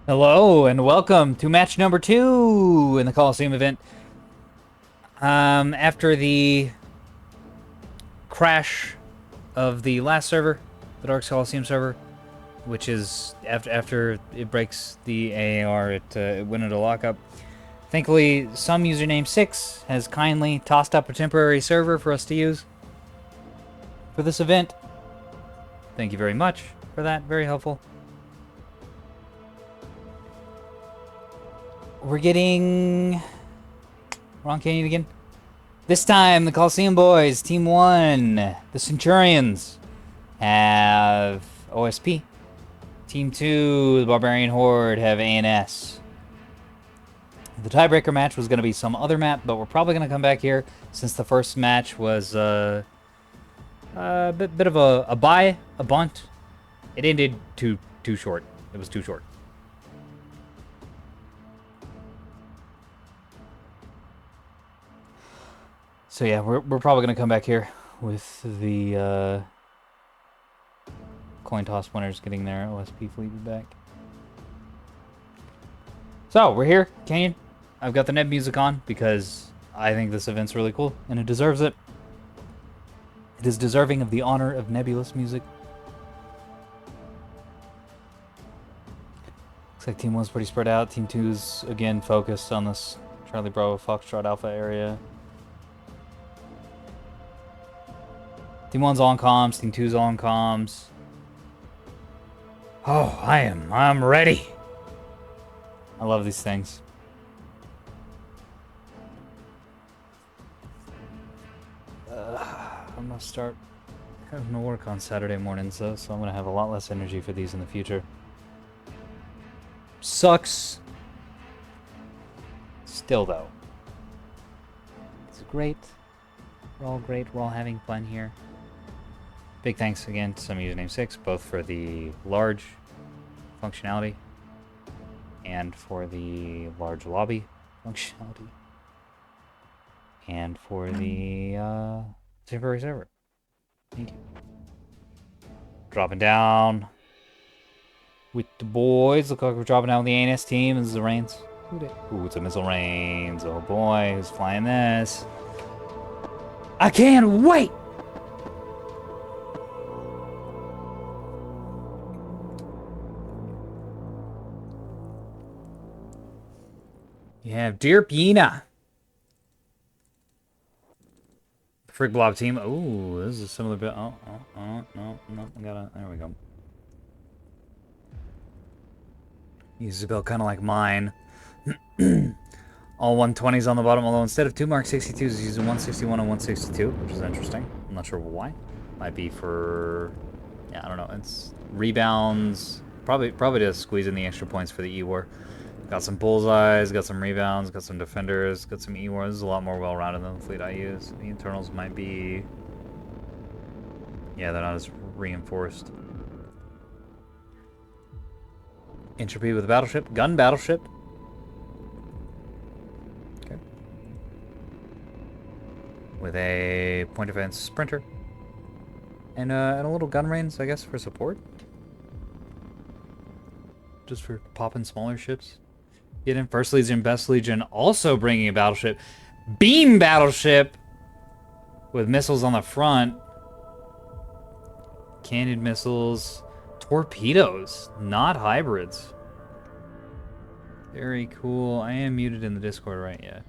Hello and welcome to match number 2 in the Coliseum event. After the crash of the last server, the Dark Coliseum server, which is after it breaks the AAR, it went into lockup. Thankfully, some username 6 has kindly tossed up a temporary server for us to use for this event. Thank you very much for that. Very helpful. We're getting Wrong Canyon again. This time, the Coliseum boys, Team 1, the Centurions, have OSP. Team 2, the Barbarian Horde, have ANS. The tiebreaker match was going to be some other map, but we're probably going to come back here since the first match was a bit of a bunt. It ended too short. It was too short. So yeah, we're probably going to come back here with the coin toss winners getting their OSP fleet back. So, we're here, Canyon. I've got the Neb music on because I think this event's really cool, and it deserves it. It is deserving of the honor of Nebulous music. Looks like Team 1's pretty spread out. Team 2's, again, focused on this Charlie Bravo Foxtrot Alpha area. Team 1's all on comms, Team 2's all on comms. Oh, I'm ready. I love these things. I'm gonna start having to work on Saturday mornings though, so I'm gonna have a lot less energy for these in the future. Sucks. Still though. It's great. We're all great, we're all having fun here. Big thanks again to some username 6, both for the large functionality and for the large lobby functionality and for the temporary server. Thank you. Dropping down with the boys. Look like we're dropping down with the ANS team. This is the Reigns. Ooh, it's a missile Reigns. Oh boy, who's flying this? I can't wait! You have Dear Piena. Frig Blob team. Ooh, this is a similar bit. No. I gotta. There we go. Uses a build kind of like mine. All 120s on the bottom, although instead of 2 Mark 62s, he's using 161 and 162, which is interesting. I'm not sure why. Might be for. Yeah, I don't know. It's rebounds. Probably to squeeze in the extra points for the E-War. Got some bullseyes, got some rebounds, got some defenders, got some E-Wars. This is a lot more well-rounded than the fleet I use. The internals might be... Yeah, they're not as reinforced. Entropy with a battleship. Gun battleship. Okay. With a point defense sprinter. And a little gun range, I guess, for support. Just for popping smaller ships. Get in First Legion, Best Legion, also bringing a battleship. Beam battleship! With missiles on the front. Cannon missiles. Torpedoes, not hybrids. Very cool. I am muted in the Discord, right? Yeah.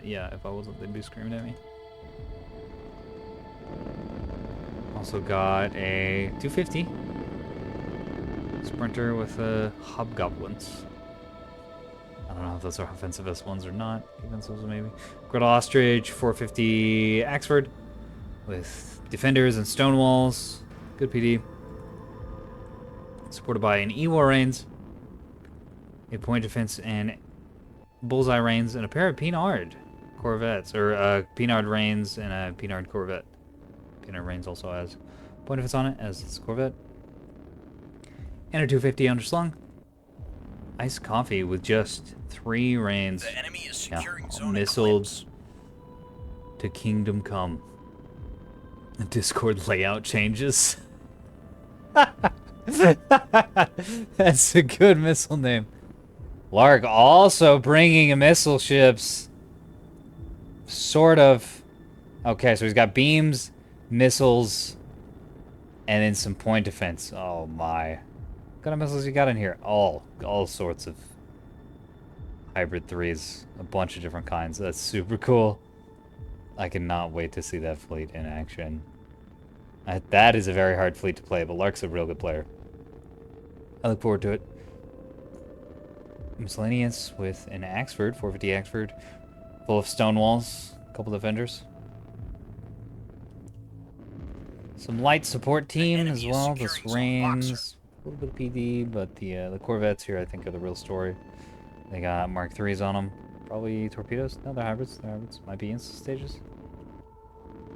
Yeah, if I wasn't, they'd be screaming at me. Also got a 250. Sprinter with hobgoblins. I don't know if those are offensive S1s or not. Defensives maybe. Griddle Ostrich, 450 Axford with defenders and stonewalls. Good PD. Supported by an E-War Reigns, a point defense and bullseye Reigns, and a pair of Pinard Corvettes, or Pinard Reigns and a Pinard Corvette. Pinard Reigns also has point defense on it, as this Corvette. And a 250 underslung. Iced coffee with just 3 Reigns. The enemy is securing zone missiles to Kingdom Come. The Discord layout changes. That's a good missile name. Lark also bringing missile ships. Sort of. Okay, so he's got beams, missiles, and then some point defense. Oh my. What kind of missiles you got in here? All sorts of hybrid 3s. A bunch of different kinds. That's super cool. I cannot wait to see that fleet in action. That is a very hard fleet to play, but Lark's a real good player. I look forward to it. Miscellaneous with an Axford, 450 Axford, full of stone walls, a couple defenders. Some light support team as well. This Reigns, a little bit of PD, but the Corvettes here I think are the real story. They got Mark 3s on them. Probably torpedoes? No, they're hybrids. They're hybrids. Might be instant stages.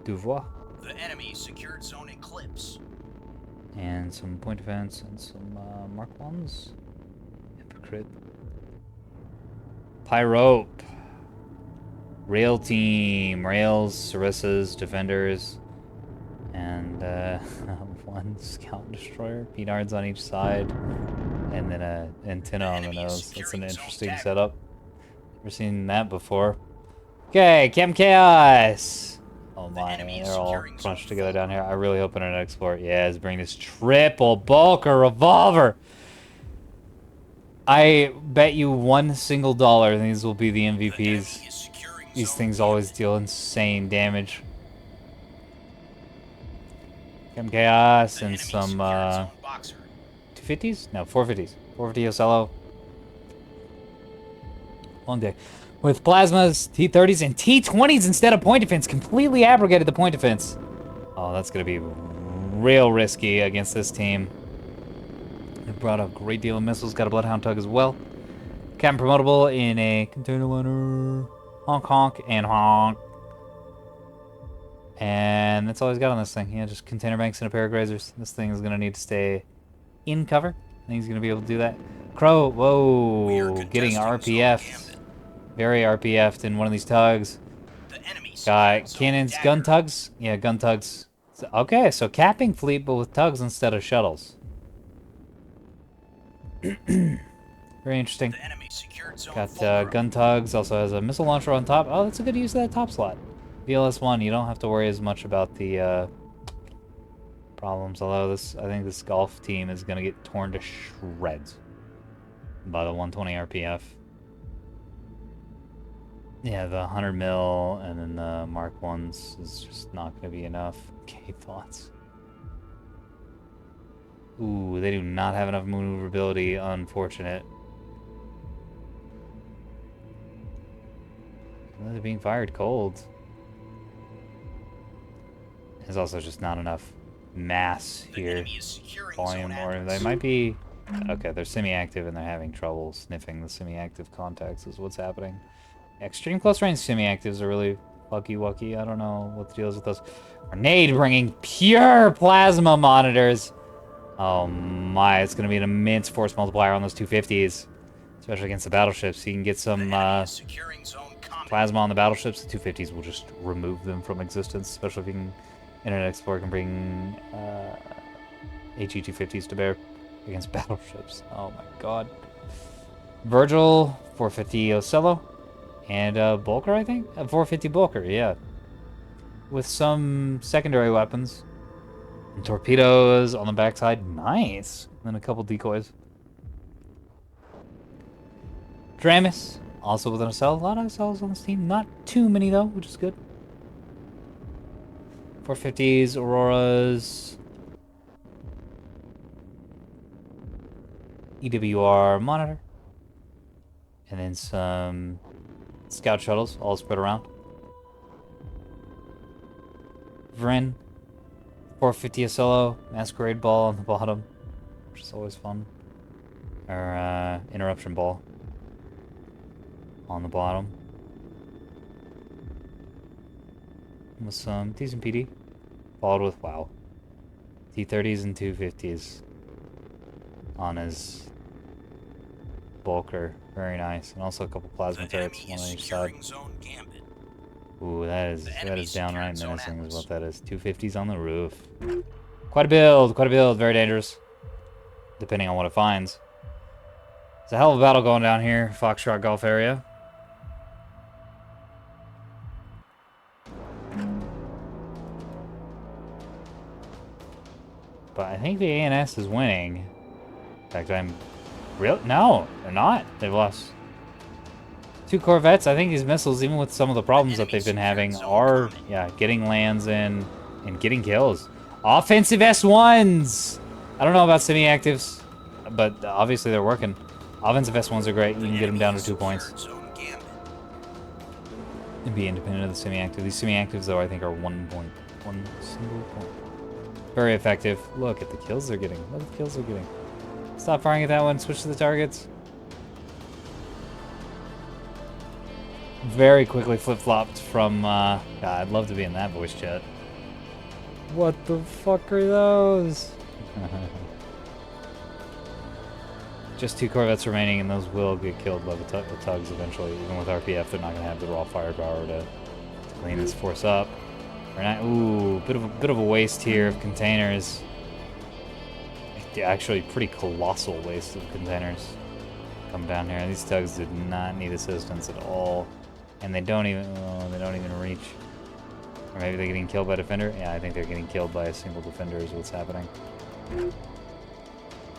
Duvois. The enemy secured zone Eclipse. And some point defense and some Mark 1s. Hypocrite. Pyrope. Rail team. Rails, Sarissas, defenders. And one scout destroyer. Peanards on each side. And then an antenna on the nose. That's an interesting setup. Never seen that before. Okay, Chem Chaos. Oh my, they're all crunched together down here. I really hope in an export. Yeah, let's bring this triple bulker revolver. I bet you $1 single these will be the MVPs. These things always deal insane damage. Chem Chaos and some 250s? No, 450s. 450 Ocello. Long day. With plasmas, T-30s, and T-20s instead of point defense. Completely abrogated the point defense. Oh, that's going to be real risky against this team. They brought a great deal of missiles. Got a Bloodhound tug as well. Captain promotable in a container liner. Honk, honk, and honk. And that's all he's got on this thing. Yeah, just container banks and a pair of grazers. This thing is going to need to stay in cover. I think he's going to be able to do that. Crow, whoa, getting RPF'd. Very RPF'd in one of these tugs. Got cannons, gun tugs? Yeah, gun tugs. Okay, so capping fleet, but with tugs instead of shuttles. Very interesting. Got gun tugs, also has a missile launcher on top. Oh, that's a good use of that top slot. VLS-1, you don't have to worry as much about the problems. Although I think this golf team is going to get torn to shreds by the 120 RPF. Yeah, the 100 mil and then the Mark 1s is just not going to be enough. Okay, thoughts. Ooh, they do not have enough maneuverability. Unfortunate. They're being fired cold. There's also just not enough mass here. Volume, or they might be... Okay, they're semi-active and they're having trouble sniffing the semi-active contacts is what's happening. Extreme close range semi-actives are really fucky-wucky. I don't know what the deal is with those. Grenade bringing pure plasma monitors. Oh my, it's going to be an immense force multiplier on those 250s. Especially against the battleships. You can get some plasma on the battleships. The 250s will just remove them from existence. Especially if you can... Internet Explorer can bring HE-250s to bear against battleships. Oh my god. Virgil, 450 Ocello. And Bulker, I think? 450 Bulker, yeah. With some secondary weapons. And torpedoes on the backside. Nice. And then a couple decoys. Dramis, also with an Ocel. A lot of Ocels on this team. Not too many, though, which is good. 450s, Auroras. EWR monitor. And then some... Scout shuttles, all spread around. Vren, 450 Ocello, Masquerade Ball on the bottom, which is always fun. Or Interruption Ball on the bottom. With some decent PD, followed with, wow, T-30s and 250s on his Bulker. Very nice. And also a couple plasma turrets, one on each side. Ooh, that is downright menacing is what that is. 250s on the roof. Quite a build, very dangerous. Depending on what it finds. It's a hell of a battle going down here, Foxtrot Golf area. But I think the ANS is winning. In fact, no, they're not. They've lost 2 Corvettes. I think these missiles, even with some of the problems that they've been having, are, getting lands in and getting kills. Offensive S1s! I don't know about semi-actives, but obviously they're working. Offensive S1s are great. You can get them down to 2 points. And be independent of the semi-active. These semi-actives, though, I think are 1 point. 1 single point. Very effective. Look at the kills they're getting. Look at the kills they're getting. Stop firing at that one. Switch to the targets. Very quickly flip-flopped from, God, I'd love to be in that voice chat. What the fuck are those? Just 2 Corvettes remaining, and those will get killed by the tugs eventually. Even with RPF, they're not going to have the raw firepower to clean this force up. Ooh, bit of a waste here of containers. Actually, pretty colossal waste of containers. Come down here. These tugs did not need assistance at all, and they don't even reach. Or maybe they're getting killed by a defender. Yeah, I think they're getting killed by a single defender. Is what's happening.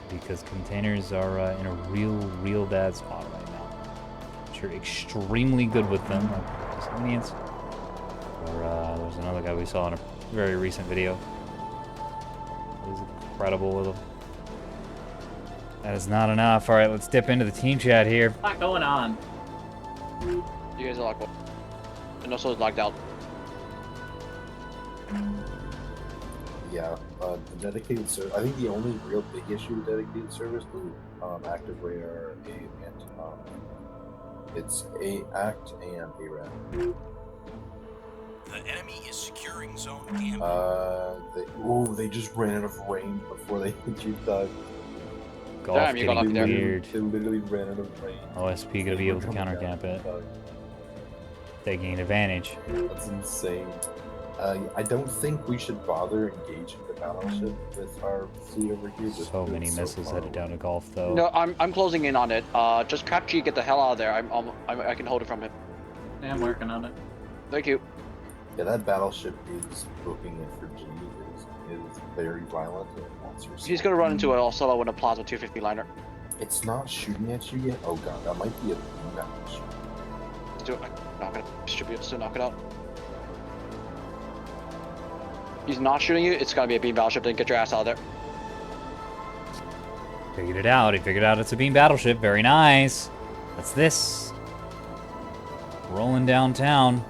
Because containers are in a real bad spot right now. But you're extremely good with them, like just Indians. Or there's another guy we saw in a very recent video. He's incredible with them. That is not enough. All right, let's dip into the team chat here. A lot going on. You guys are locked up. And also locked out. Yeah, the dedicated service. I think the only real big issue with dedicated service is active radar and it's act and ARAD. The enemy is securing zone Gambit. They just ran out of range before they hit you, Doug. Golf Damn, you got lucky getting there. weird. They literally ran out of range. OSP gonna be able to counter camp it. They gain advantage. That's insane. I don't think we should bother engaging the battleship with our fleet over here. So many missiles headed down to Golf, though. No, I'm closing in on it. Just Cap G, get the hell out of there. I can hold it from him. Yeah, I'm working on it. Thank you. Yeah, that battleship is booking it for G. It is very violent and wants your He's gonna run into a solo in a Plaza 250 liner. It's not shooting at you yet. Oh god, that might be a beam battleship. Let's do it. Knock it. Should be able to knock it out. He's not shooting you. It's gonna be a beam battleship. Then get your ass out of there. Figured it out. He figured out it's a beam battleship. Very nice. What's this? Rolling downtown.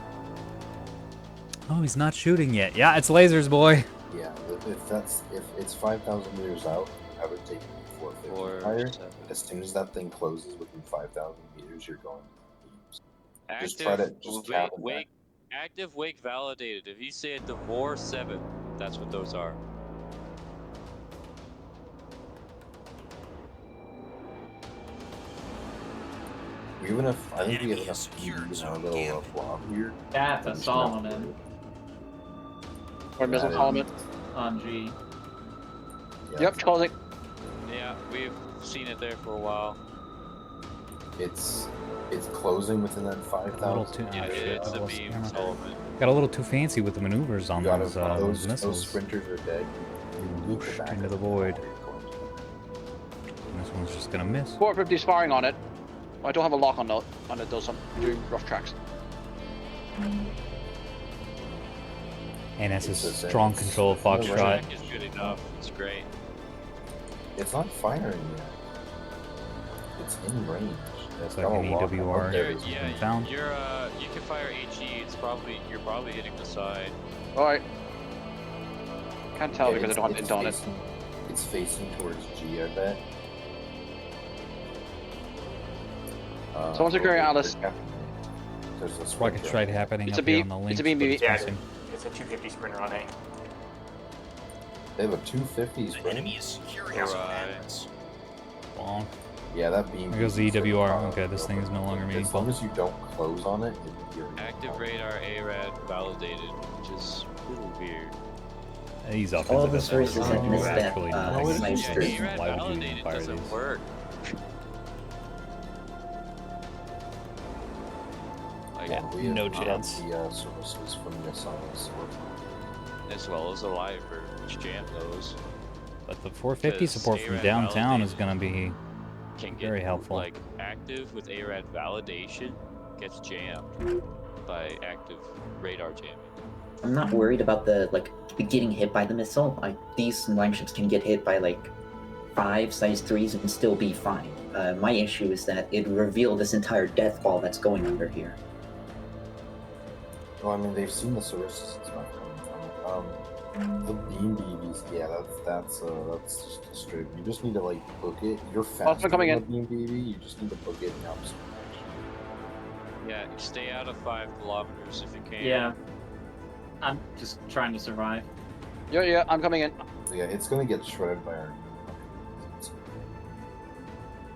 Oh, he's not shooting yet. Yeah, it's lasers, boy. Yeah, if it's 5,000 meters out, I would take 450 higher. As soon as that thing closes within 5,000 meters, you're going to beams. Just try to cap it back. Active wake validated. If you say a Devore 7, that's what those are. I think we have enough PDs in our little blob here. That's a Solomon Or missile column. on G. Yeah, Yep, closing. Yeah, we've seen it there for a while. It's closing within that 5,000. Yeah, it's a beam Solomon. Got a little too fancy with the maneuvers on those Those missiles. sprinters are dead. Whooshed into the void. And this one's just gonna miss. 450's firing on it. I don't have a lock on it though, so I'm doing rough tracks. And that's a strong control of Foxtrot. Track is good enough. It's great. It's not firing yet. It's in range. Looks like an EWR has been found. You can fire HE. You're probably hitting the side. All right. Can't tell because I don't have int on it. It's facing towards G, I bet. Someone's securing Alice. There's a Rocket strike happening It's up a here beam. on the link. It's a beam. Yeah, it's a 250 sprinter on A. They have a 250 The sprint. enemy is securing zone Atlas. Long. Yeah, that beam. There goes the EWR. Okay, this thing is no longer As meaningful. long as you don't close on it, you're Active radar ARAD validated, which is a little weird. These All offensive the sources missiles I are understand, actually uh, nice. sniper. Yeah, ARAD Why would you even validated fire doesn't these? work. again, we no have chance. the services from the assignments. As well as a lifer, which jam those. But the 450 Because support from ARAD downtown is validated going to be can get very helpful. like active with ARAD validation gets jammed by active radar jamming. I'm not worried about the getting hit by the missile. These langships can get hit by like 5 size 3s and still be fine. My issue is that it revealed this entire death ball that's going under here. Well, I mean, they've seen the services and stuff. The beam BBs, yeah, that's just straight. You just need to like book it. You're faster coming than in. the beam BB. You just need to book it now. Yeah, stay out of 5 kilometers if you can. Yeah. I'm just trying to survive. Yeah, I'm coming in. Yeah, it's gonna get shredded by our.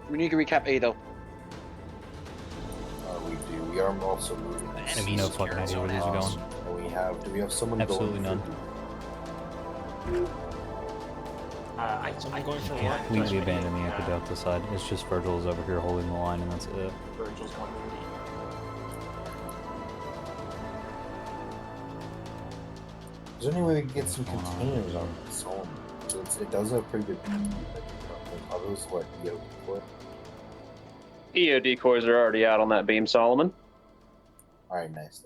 We need to recap A though. We do. We are also moving. I have no fucking idea where these are going. And do we have someone Absolutely going? none. I'm going for what? Completely abandoned the Aqueducta side. It's just Virgil's over here holding the line, and that's it. Virgil's going for D. Is there any way we can get some containers on this home? So it does have pretty good. Are those what EO for? EO decoys are already out on that beam, Solomon. All right, nice.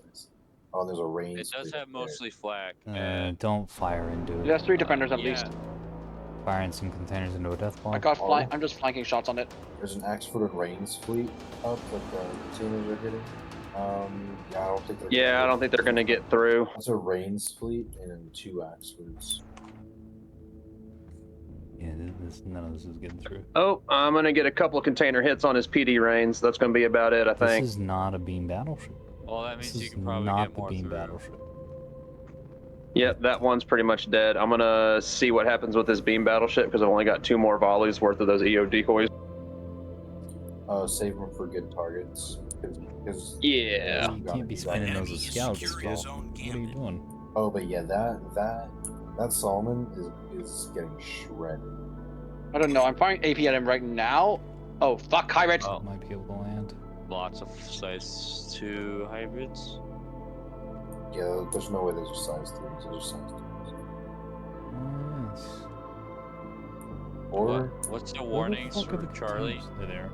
Oh, there's a range. It does have mostly flak. Don't fire into it. There's 3 defenders at least. Firing some containers into a death ball. I got I'm just flanking shots on it. There's an Axford and Rains fleet up that the containers are hitting. Yeah, I don't think they're gonna get through. That's a Rains fleet and 2 Axfords. Yeah, none of this is getting through. Oh, I'm gonna get a couple of container hits on his PD reins. That's gonna be about it, I think. This is not a beam battleship. Well, that means This you is can probably not get the more beam through. battleship. Yep, that one's pretty much dead. I'm gonna see what happens with this beam battleship because I've only got 2 more volleys worth of those EO decoys. Save them for good targets. Because Yeah. You can't be spinning those as scouts. Securing Well, zone what are you gambit. doing? Oh, but yeah, that Solomon is getting shredded. I don't know. I'm firing AP at him right now. Oh fuck, hybrid. Oh. Might be able to land. Lots of size 2 hybrids. Yeah, there's no way those are size 3s. Those are size 2s. Oh, yes. Or What's the Where the warnings fuck are for the Charlie? containers? They're there.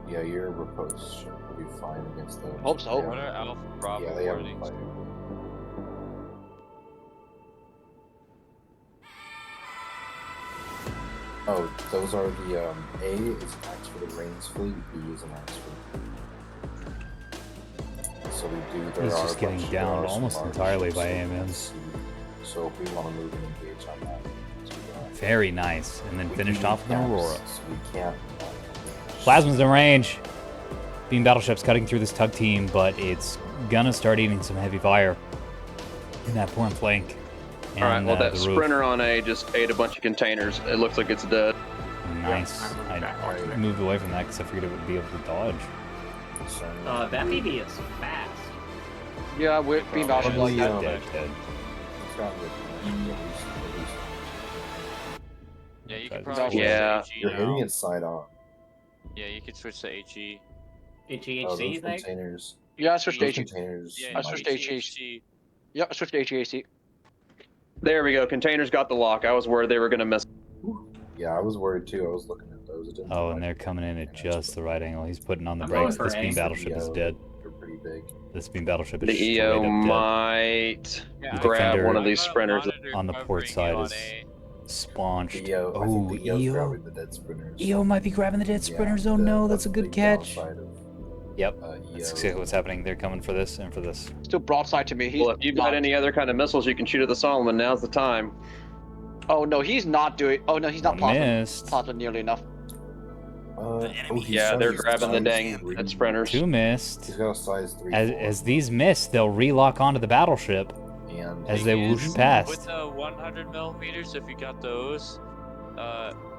yeah, your riposte should be fine against those. Hope so. What are Alpha Bravo Yeah, they have warnings? fire. Oh, those are the A is an axe for the Rains fleet, B is an axe for. So we do. There He's are just a getting bunch- there downed are some almost large entirely ships by that we can AMMs. see. So if we want to move and engage on that, we do that. Very nice. And then We finished do off with an gaps, Aurora. So we can't. Plasma's in range. Beam battleship's cutting through this tug team, but it's gonna start eating some heavy fire in that point flank. And, Alright, well that the roof. sprinter on A just ate a bunch of containers. It looks like it's dead. Nice. I'm moving I back onto it. moved away from that because I figured it would be able to dodge. That BB is fast. Yeah, we're being battleship like that. Yeah. Dead. It's got with at least. Yeah, you can Right. probably switch Yeah. to HE You're now. hitting it side on. Yeah, you can switch to HE. HEHC, Oh, those you think? containers. Yeah, I switched to Those HE. containers. Yeah, I you switched can to switch HE. Yeah, I switched to HEAC. There we go. Containers got the lock. I was worried they were gonna miss. Yeah, I was worried too. I was looking at those. It didn't Oh, look and they're like coming in at just the right angle. He's putting on the I'm going brakes. for This A. beam battleship is dead. They're pretty big. This beam battleship is The straight EO up dead. might Yeah, grab Defender one of these I've got a sprinters. monitor on the port covering side you is on A. Spaunched. The EO, I think Oh, the EO's EO? grabbing the dead sprinters. EO might be grabbing the dead sprinters. Oh no, that's a the good big catch. downside of, Yep, EO. that's exactly what's happening. They're coming for this and for this. Still broadside to me. He's Well, if you've got not- any other kind of missiles you can shoot at the Solomon, now's the time. Oh no, he's not doing. Oh no, he's not Missed. plasma nearly enough. He's Yeah, trying they're to use grabbing the size dang three. dead sprinters. 2 missed. He's got a size 3. As these miss, they'll relock onto the battleship and as they whoosh With past. the 100 millimeters, if you got those,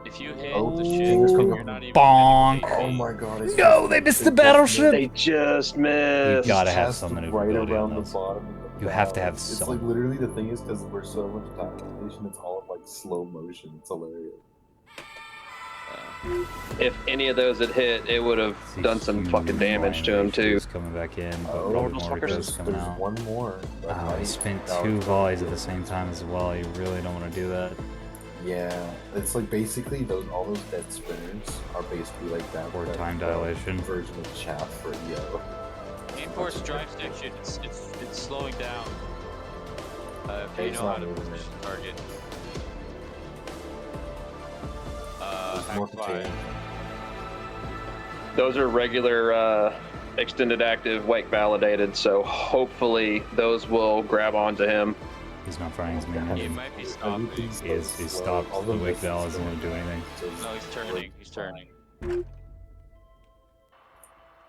if you hit Oh, the fingers ship, coming you're up. not even. Bonk. oh my god! It's No, just- they missed it the just battleship. They just You missed. gotta have just some right maneuverability around on the those. bottom of the You have to bow. have It's some. like literally the thing is because we're so much time animation, it's all like slow motion. It's hilarious. if any of those had hit, it would have done some fucking damage to him too. Coming back in, but Oh, probably more Rico's coming there's out. one more. Oh, he spent 2 volleys at the same time as well. You really don't want to do that. Yeah, it's like basically all those dead spinners are basically like that. Or time dilation version of chaff for EO. Reinforce drive section. It's slowing down. If you know how to position target. More contained. Those are regular extended active wake validated, so hopefully those will grab onto him. He's not firing his main. He might be stopping. He's stopped. The wake val isn't going to do anything. No, he's turning. He's turning.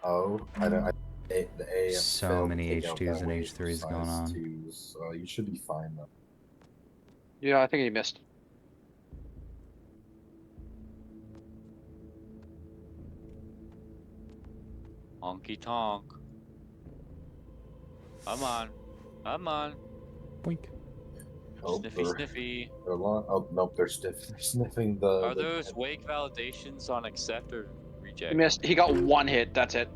Oh, the AM so many H2s and H3s going on. So you should be fine though. Yeah, I think he missed. Honky tonk. Come on. Come on. Boink. Oh, Sniffy, sniffy. Oh, nope, they're stiff. They're sniffing the... Are those wake validations on accept or reject? He missed. He got 1 hit. That's it.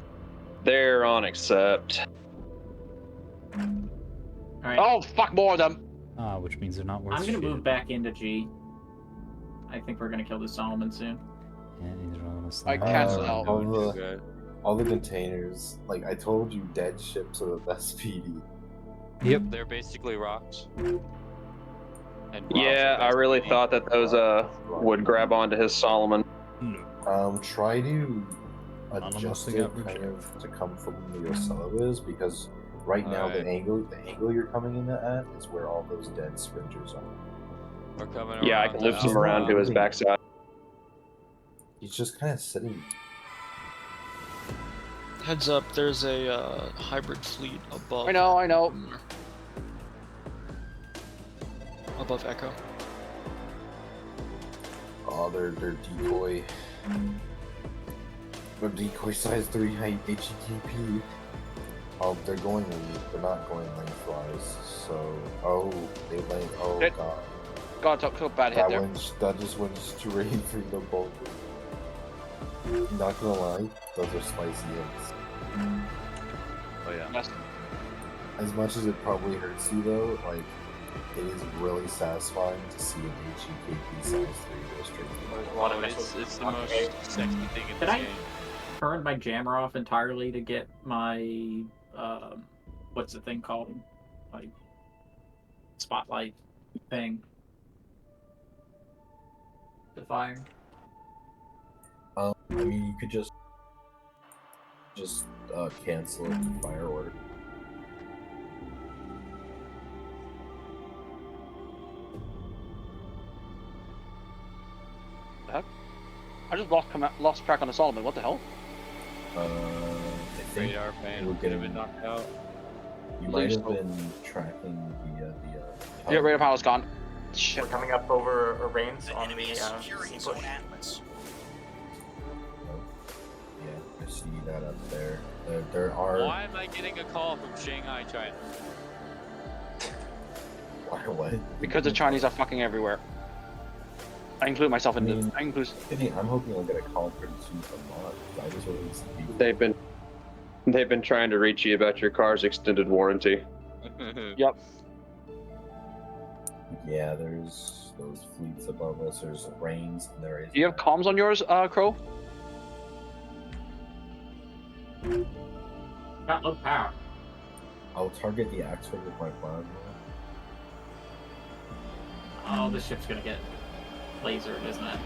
They're on accept. Alright. Oh, fuck, more of them. Which means they're not worth I'm gonna shooting. move back into G. I think we're gonna kill the Solomon soon. Yeah, he's rolling a I slide. cancel out. All the containers, like I told you, dead ships are the best PD. Yep. They're basically rocks. And Yeah, I really thought that those would grab onto his Solomon. Try to adjust it kind of to come from where your silo is, because right now the angle you're coming in at is where all those dead sprinters are. We're coming Yeah, I around can lift now. him around to his backside. He's just kind of sitting. Heads up, there's a hybrid fleet above. I know. Above Echo. Oh, they're decoy. They're decoy size 3 height HEKP. Oh, they're going. They're not going lengthwise. So, they length. Oh Hit. god. God, took a bad hit there. That just went straight through the bulk. Not gonna lie, those are spicy hits. Oh yeah. Yes. As much as it probably hurts you though, like it is really satisfying to see an HEKP size 3 go straight through. Oh, it's the most sexy thing in Did this I game. turn my jammer off entirely to get my what's the thing called? Like spotlight thing to fire. I mean, you could just cancel it to fire order. I just lost track on the Solomon. What the hell? I think Radar fan we're could have been getting- knocked out. You might have been tracking the Yeah, radar power's gone. We're Shit. coming up over a range The on enemy the is securing sea Zone push. Atlas. Yeah, I see that up there. There are. Why am I getting a call from Shanghai, China? Why what? Because the Chinese are fucking everywhere. I include myself in the. I include. I'm hoping I'll get a call pretty soon from Mod. I just released They've been trying to reach you about your car's extended warranty. Yep. Yeah, there's those fleets above us. There's rains, and there is. Do you have comms on yours, Crow? Got low power. I'll target the Axford with my plasma. Oh, this ship's gonna get lasered, isn't it?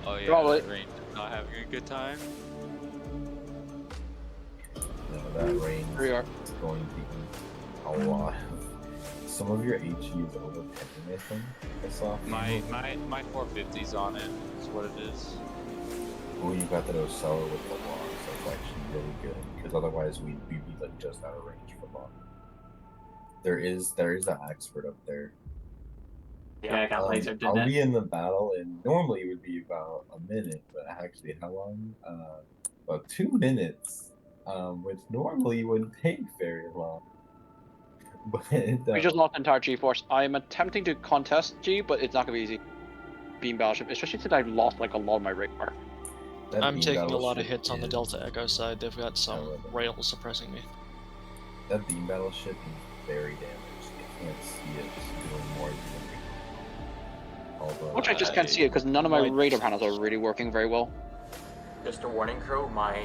Oh yeah, Probably. Rain not having a good time. No, that rain Here we are. is going to be a lot. Some of your HE is overpicking, I think. I saw. My 450's on it. Is what it is. Oh, you got that Ocello with the logs. That's actually really good. Because otherwise we'd be like just out of range for long. There is an Axford up there. Yeah, I got lasered, didn't I'll it? be in the battle, and normally it would be about a minute, but actually, how long? About 2 minutes, which normally wouldn't take very long. But We just lost entire G force. I am attempting to contest G, but it's not gonna be easy. beam battleship, especially since I've lost like a lot of my radar. I'm taking a lot of hits on the Delta Echo side. They've got some rails suppressing me. That beam battleship is very damaged. You can't see it doing more than although Which I just can't see it because none of my radar panels are really working very well. Just a warning, crew. My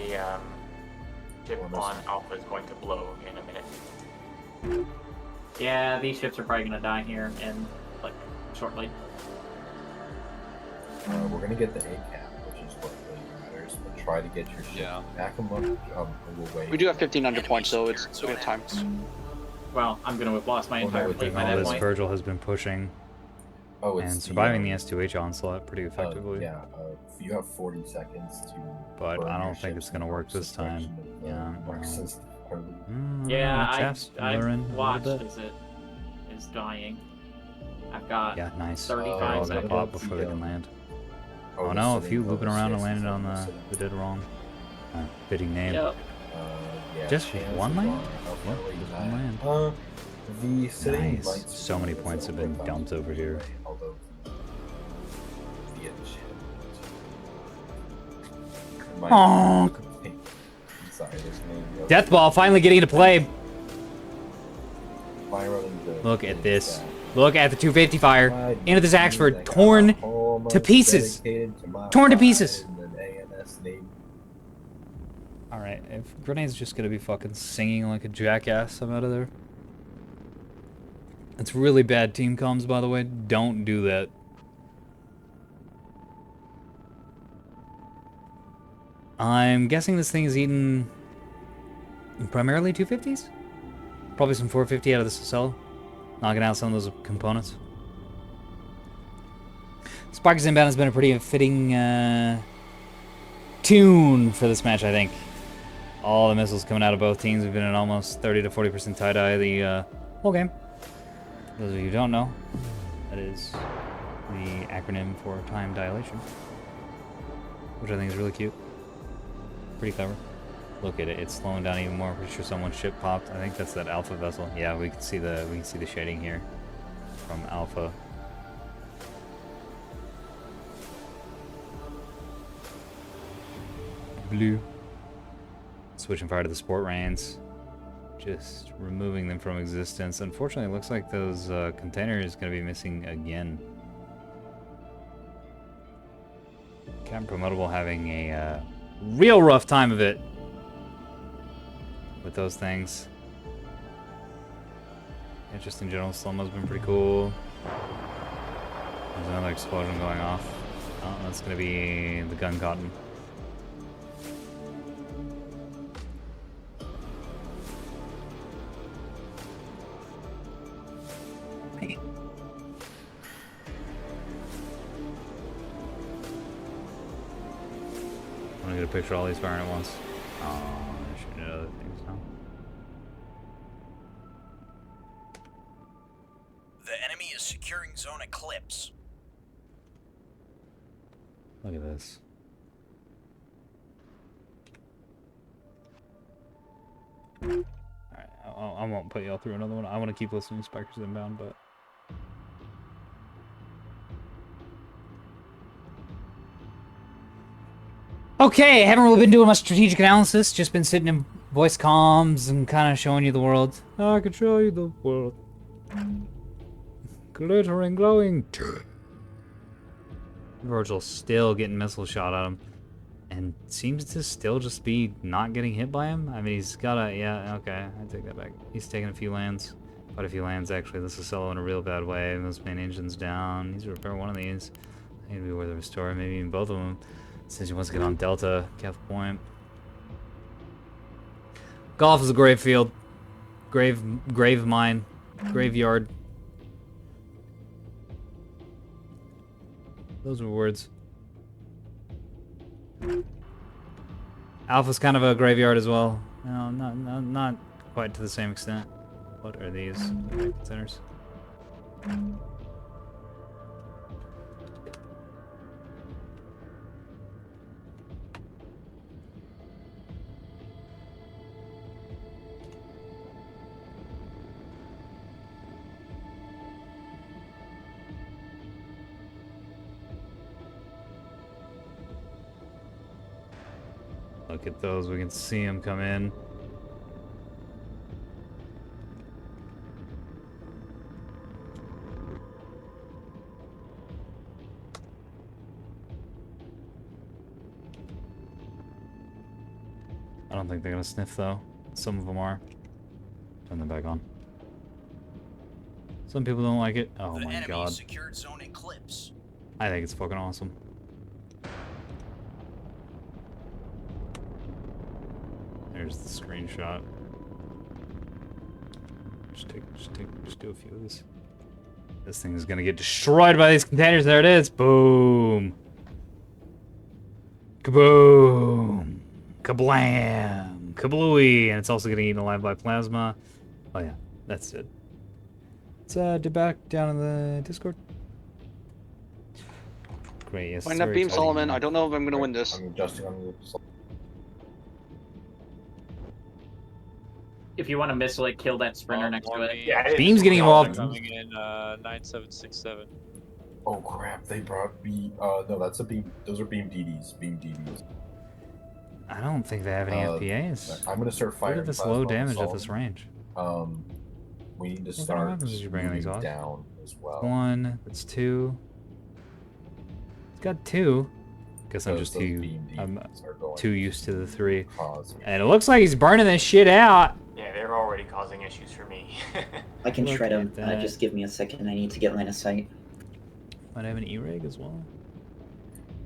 ship on Alpha is going to blow in a minute. Yeah, these ships are probably gonna die here in like shortly. We're gonna get the A cap, which is what really matters. But try to get your ship. Back them up. We do have 1,500 points, so it's a good time. Well, I'm gonna have lost my entire fleet by that point. Virgil has been pushing and surviving the S2H onslaught pretty effectively. Yeah, you have 40 seconds to. But I don't think it's gonna work this time. Yeah. Yeah, I've watched as it is dying. I've got 35 They're all seconds. gonna pop before they can land. Oh no, a few looping around and landed on the dead wrong. Fitting name. Yep. Just one land? Just one land. Nice. So many points have been dumped over here. Oh. Death Ball finally getting into play. Look at this. Look at the 250 fire into this Axford, torn to pieces. Torn to pieces. Alright, if Grenade's just gonna be fucking singing like a jackass, I'm out of there. It's really bad team comms, by the way. Don't do that. I'm guessing this thing is eating primarily 250s? Probably some 450 out of this Sicelo. Knocking out some of those components. Sparky's inbound has been a pretty fitting tune for this match, I think. All the missiles coming out of both teams. We've been in almost 30 to 40% tie-dye the whole game. For those of you who don't know, that is the acronym for time dilation. Which I think is really cute. Pretty clever. Look at it, it's slowing down even more. Pretty sure someone's ship popped. I think that's that Alpha vessel. Yeah, we can see the shading here from Alpha. Blue. Switching fire to the sport reins. Just removing them from existence. Unfortunately, it looks like those containers are going to be missing again. Captain Promotable having a real rough time of it with those things. Yeah, just in general, slow-mo's been pretty cool. There's another explosion going off. Oh, that's going to be the gun cotton. I'm gonna get a picture of all these firing at once. Oh, they're shooting at other things now. The enemy is securing zone Eclipse. Look at this. Alright, I won't put y'all through another one. I want to keep listening to Spikers inbound, but... Okay, haven't really been doing much strategic analysis. Just been sitting in voice comms and kind of showing you the world. I can show you the world. Glittering, glowing. Virgil's still getting missile shot at him. And seems to still just be not getting hit by him. I mean, he's got a... Yeah, okay, I take that back. He's taking a few lands. Quite a few lands, actually. This is Sicelo in a real bad way. Those main engines down. Needs to repair one of these. I think it'd be worth a restore. Maybe even both of them. Since he wants to get on Delta, Catholic Point. Golf is a grave field. Grave mine. Graveyard. Those were words. Alpha's kind of a graveyard as well. No, not quite to the same extent. What are these centers? Look at those. We can see them come in. I don't think they're gonna sniff though. Some of them are. Turn them back on. Some people don't like it. Oh The my enemy god. secured zone Eclipse. I think it's fucking awesome. There's the screenshot. Just do a few of these. This thing is gonna get destroyed by these containers. There it is. Boom. Kaboom. Kablam. Kablooey. And it's also getting eaten alive by plasma. Oh yeah, that's it. Let's dip back down in the Discord. Great, yes. Find that beam, Solomon. I don't know if I'm gonna win this. I'm adjusting on the. If you want to missile it, kill that sprinter next to it. Yeah, Beam's getting involved. Coming in 9767. Oh crap! They brought beam. No, that's a beam. Those are beam DDs. Beam DDs. I don't think they have any FPAs. I'm gonna start firing. Look at this low damage at this range. We need to What kind of start weapons did you bring on these off? down as well. One. That's two. It's got two. Guess I'm just too used to the three. And it looks like he's burning this shit out. Yeah, they're already causing issues for me. I can Look shred him. at that. Just give me a second. I need to get line of sight. Might have an E-rig as well.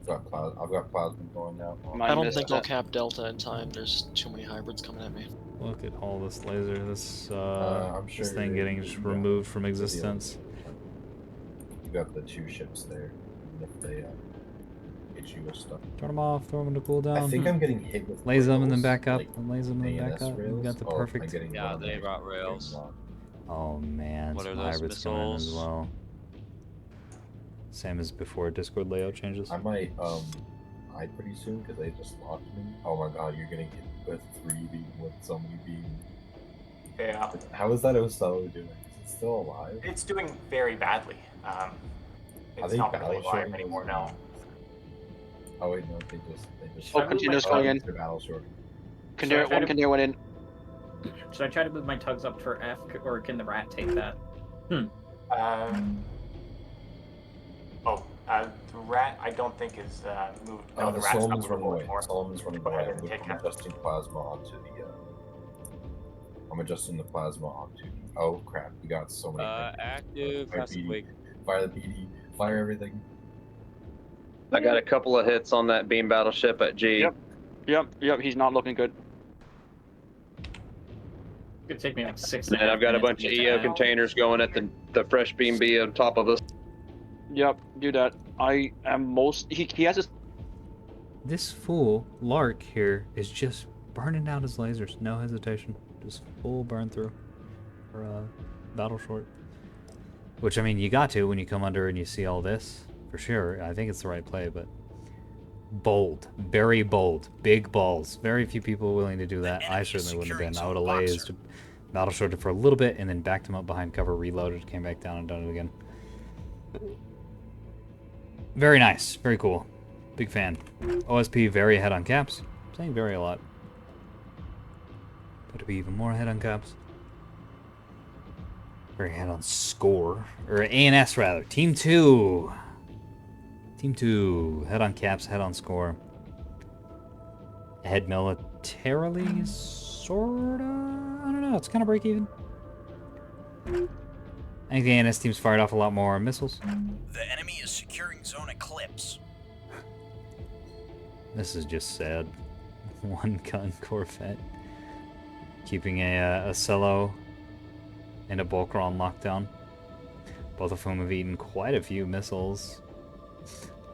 I've got plasma going now. I don't think I'll cap Delta in time. There's too many hybrids coming at me. Look at all this laser, this I'm sure this thing getting just removed from existence. You got the two ships there. If they hit you with stuff. Turn them off, throw them into cooldown. I think I'm getting hit with laze them and then rails, back up, like and laze them and then back ANS up. You rails. got the Oh, perfect. Yeah, they brought rails. Oh man, What are some those hybrids coming in as missiles? well. Same as before Discord layout changes. I might hide pretty soon because they just locked me. Oh my god, you're getting hit with so many beams. Yeah. How is that Oselo doing? Is it still alive? It's doing very badly. Are It's they not battle really alive shorting? anymore, no. Oh wait, no, they just. Oh, continuous going in. They're battle shorting. Continue went in. Should I try to move my tugs up for F, or can the rat take that? The rat I don't think is moved. No, the the rat's not Solomon's moving running away. anymore. Solomon's running Go away. ahead and take I'm him. adjusting plasma onto the. I'm adjusting the plasma onto. Oh crap! We got so many. Active, Fire has to PD. wait. Fire the PD. Fire everything. I got a couple of hits on that beam battleship at G. Yep, he's not looking good. It's gonna take me like 6 And I've got a bunch of EO containers going at the fresh beam B on top of us. Yep, do that. I am most. He has his. This fool Lark here is just burning out his lasers, no hesitation, just full burn through for battle short. Which I mean, you got to when you come under and you see all this for sure. I think it's the right play, but bold, very bold, big balls. Very few people willing to do that. I certainly wouldn't have been. I would have lazed, battle shorted for a little bit, and then backed him up behind cover, reloaded, came back down, and done it again. Very nice, very cool. Big fan. OSP very ahead on caps. I'm saying very a lot. But to be even more ahead on caps. Very ahead on score. Or ANS rather. Team 2. Team 2. Head on caps, head on score. Ahead militarily, sorta? I don't know, it's kind of break even. I think the ANS team's fired off a lot more missiles. The enemy is securing zone Eclipse. This is just sad. One gun Corvette. Keeping a Cello and a Bulker on lockdown. Both of whom have eaten quite a few missiles.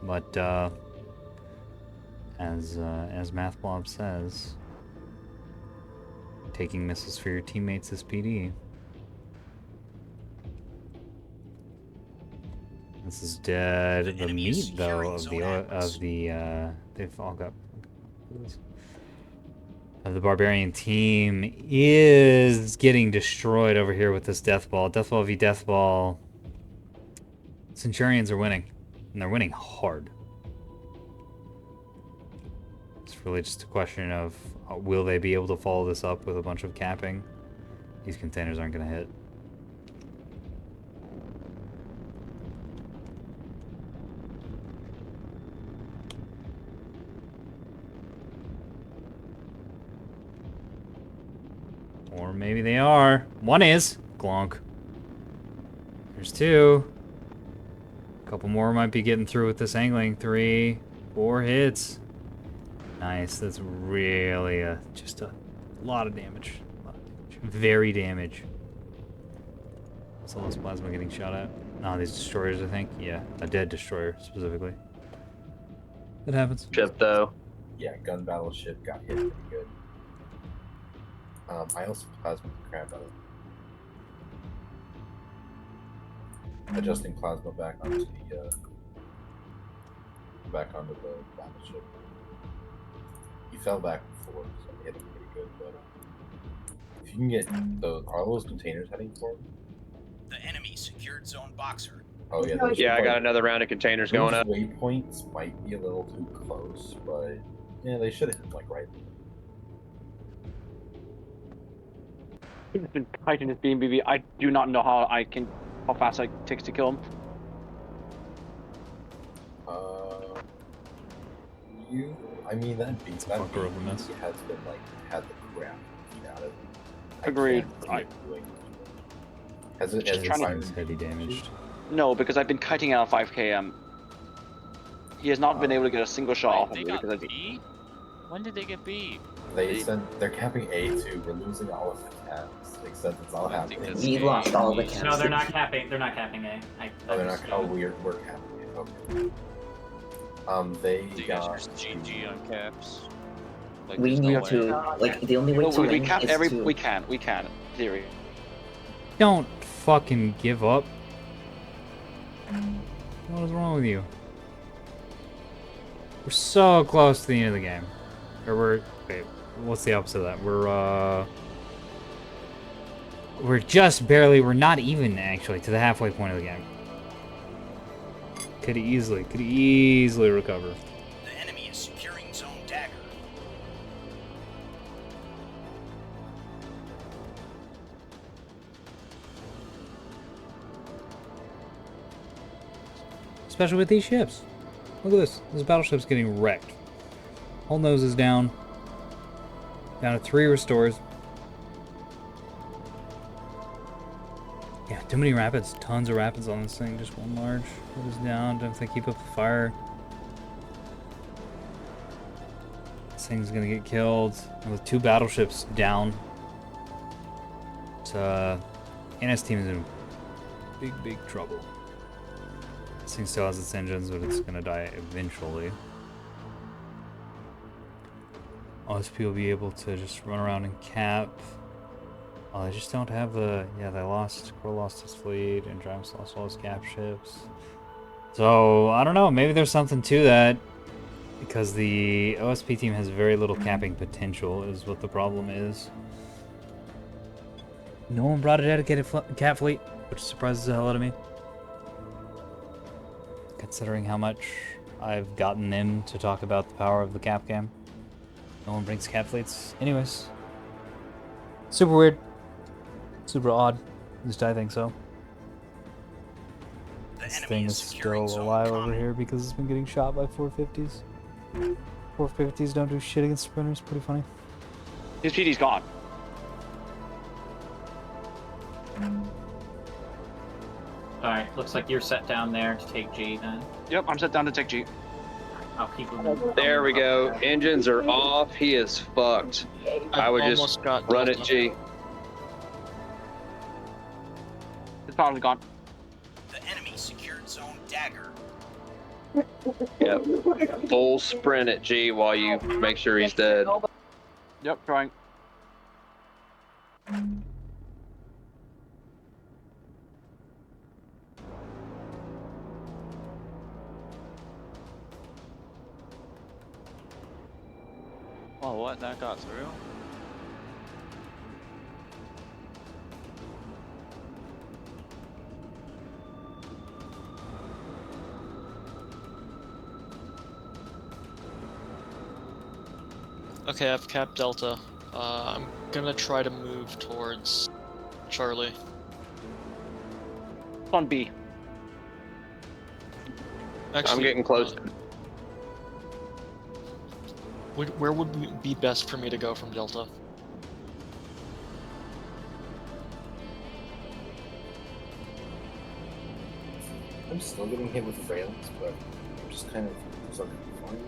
But as MathBlob says, taking missiles for your teammates is PD. This is dead. The meat though of the they've all got of the Barbarian team is getting destroyed over here with this Death Ball. Death Ball v Death Ball. Centurions are winning. And they're winning hard. It's really just a question of will they be able to follow this up with a bunch of capping? These containers aren't going to hit. Or maybe they are. One is. Glonk. There's two. A couple more might be getting through with this angling. 3, 4 hits. Nice. That's really just a lot of damage. Very damage. What's all this plasma getting shot at? Oh, these destroyers, I think. Yeah, a dead destroyer, specifically. It happens. Ship, though. Yeah, gun battleship got hit pretty good. I also plasma the crap out of it. Adjusting plasma back onto the battleship. He fell back before, so I hit him pretty good. But if you can get those, are those containers heading for him? The enemy secured zone boxer. Oh yeah. Yeah, I got another round of containers going up. Waypoints might be a little too close, but yeah, they should have hit like right. He's been kiting his BMBB. I do not know how fast it takes to kill him. I mean that beat that fucker of a mess. has been like had the crap beat out of it. Agreed. Has it heavy damaged? No, because I've been kiting out 5 He has not been able to get a single shot off of me because I B? When did they get B? They're capping A2. We're losing all of the caps, except it's all happening. We lost all the caps. No, they're not capping. They're not capping A. They're not. Oh, we're capping it. Okay. They Do you got guys just GG on caps? Like, We there's need no way. to, like, the only way to we win cap is every. to... We can. Theory. Don't fucking give up. What is wrong with you? We're so close to the end of the game. Or wait, what's the opposite of that? We're just barely, we're not even actually to the halfway point of the game. Could easily recover. The enemy is securing zone dagger. Especially with these ships. Look at this. This battleship's getting wrecked. Whole nose is down. Down to 3 restores. Yeah, too many rapids. Tons of rapids on this thing. Just one large. It is down. Don't think keep up the fire. This thing's gonna get killed. And with 2 battleships down. NS team is in big trouble. This thing still has its engines, but it's gonna die eventually. OSP will be able to just run around and cap. Oh, they just don't have the... Yeah, Crow lost his fleet, and Drimes lost all his cap ships. So, I don't know, maybe there's something to that. Because the OSP team has very little capping potential, is what the problem is. No one brought a dedicated cap fleet, which surprises the hell out of me. Considering how much I've gotten them to talk about the power of the cap game. No one brings cap fleets. Anyways. Super weird. Super odd. At least I think so. This thing is still alive over here because it's been getting shot by 450s. 450s don't do shit against sprinters. Pretty funny. His PD's gone. Alright, looks like you're set down there to take G then. Yep, I'm set down to take G. I'll keep moving. There we go. Engines are off. He is fucked. I would just run at G. His power's gone. The enemy secured zone dagger. Yep. Full sprint at G while you make sure he's dead. Yep, trying. Oh, what? That got through? Okay, I've capped Delta. I'm gonna try to move towards Charlie. On B. Actually, I'm getting close. Where would be best for me to go from Delta? I'm still getting hit with frails, but I'm just kind of looking for you.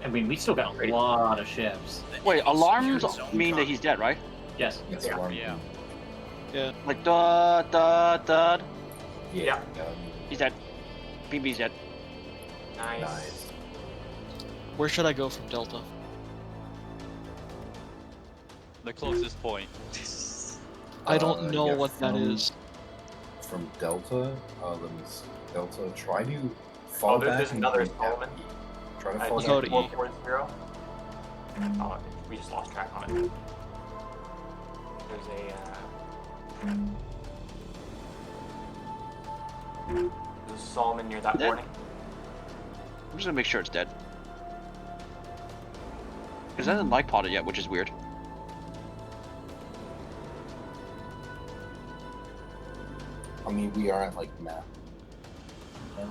I mean, we still got a lot of ships. Wait, alarms mean that he's dead, right? Yes. Yes, Yeah. alarm. Yeah. Like da. Yeah. He's dead. BB's dead. Nice. Where should I go from Delta? The closest point. I don't know yeah, what that is. From Delta, let me see. Delta, try to fall back. There's and another tap Solomon. E. Try to fall go back. to E. 440. Oh, we just lost track on it. There's a Solomon near that Dead? warning. I'm just gonna make sure it's dead. Because it hasn't light potted yet, which is weird. I mean, we are at like map. Yeah.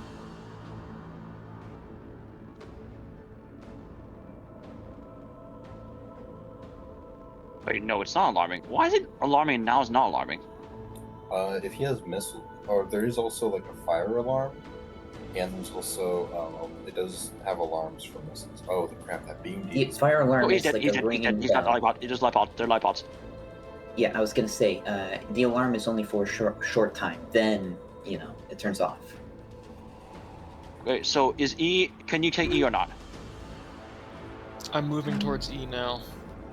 Wait, no, it's not alarming. Why is it alarming and now it's not alarming? If he has missile, or there is also like a fire alarm, and there's also it does have alarms for missiles. Oh, the crap! That beam. The fire alarm Oh, he's is dead. like He's a dead. He's ringing dead. He's not bell. light pot. It is light pot. They're light pots. Yeah, I was gonna say, the alarm is only for a short time. Then, you know, it turns off. Wait, so is E? Can you take E or not? I'm moving towards E now,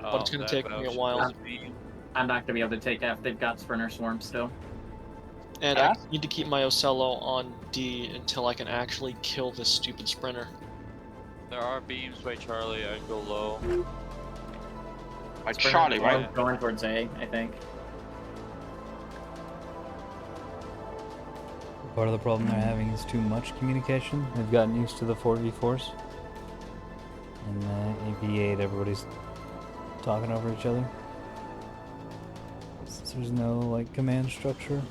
but it's gonna take me a while. I'm not gonna be able to take F. They've got Sprinter Swarm still. And I need to keep my Ocello on D until I can actually kill this stupid Sprinter. There are beams by Charlie. I'd go low. By Sprinter Charlie, Swarm right? Going towards A, I think. Part of the problem they're having is too much communication. They've gotten used to the 4v4s. And AP8, everybody's talking over each other. Since there's no, like, command structure.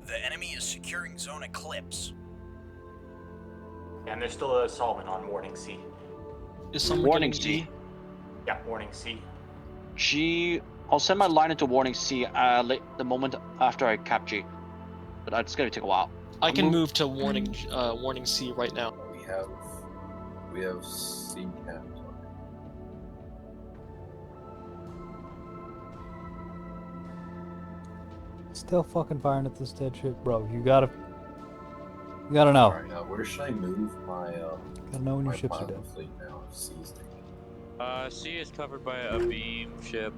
The enemy is securing Zone Eclipse. And there's still a Solomon on warning C. Is someone Warning getting C. E? Yeah, warning C. G. I'll send my line into warning C the moment after I cap G. But it's gonna take a while. I can move to warning C right now. We have C capped. Still fucking firing at this dead ship, bro. You gotta know. Alright, now where should I move my Gotta know when your my ships are plasma dead. fleet now? If C's taken. C is covered by a beam ship.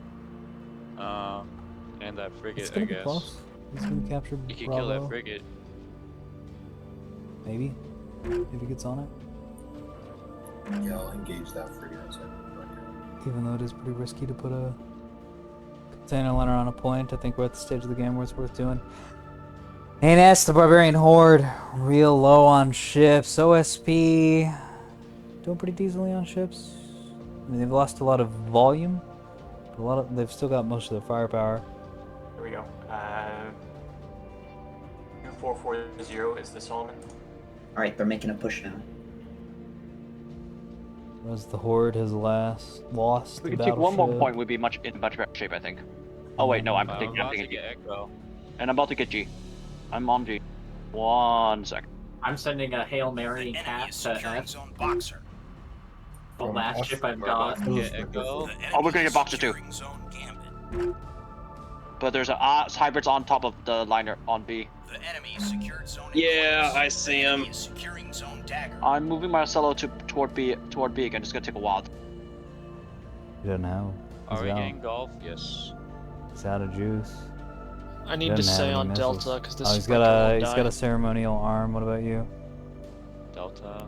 And that frigate, It's I gonna be guess. close. He's gonna capture You can Bravo. kill that frigate. Maybe. If he gets on it. Yeah, I'll engage that frigate. So Even though it is pretty risky to put a container liner on a point, I think we're at the stage of the game where it's worth doing. ANS, the Barbarian Horde, real low on ships. OSP, doing pretty decently on ships. I mean, they've lost a lot of volume. But they've still got most of their firepower. Here we go. 2440 is the Solomon. Alright, they're making a push now. Whereas the Horde has lost We the could take one more battleship. point, we'd be in much better shape, I think. Oh wait, no, I'm I'm taking about to G. get Echo. And I'm about to get G. I'm on G. 1 sec. I'm sending a Hail Mary The enemy cat is to securing F. Zone Boxer. The last ship I've We're about got. to get Echo. The enemy Oh, we're gonna is get Boxer too. securing Zone Gambit. but there's a hybrids on top of the liner on B. The enemy secured zone. Yeah, Eclipse. I see The enemy him. is securing zone Dagger. I'm moving my Cello toward B again. It's gonna take a while. He doesn't have. Are we getting golf? Yes. He's out of juice. I need to stay on Delta because this. Oh, he's got a ceremonial arm. What about you? Delta.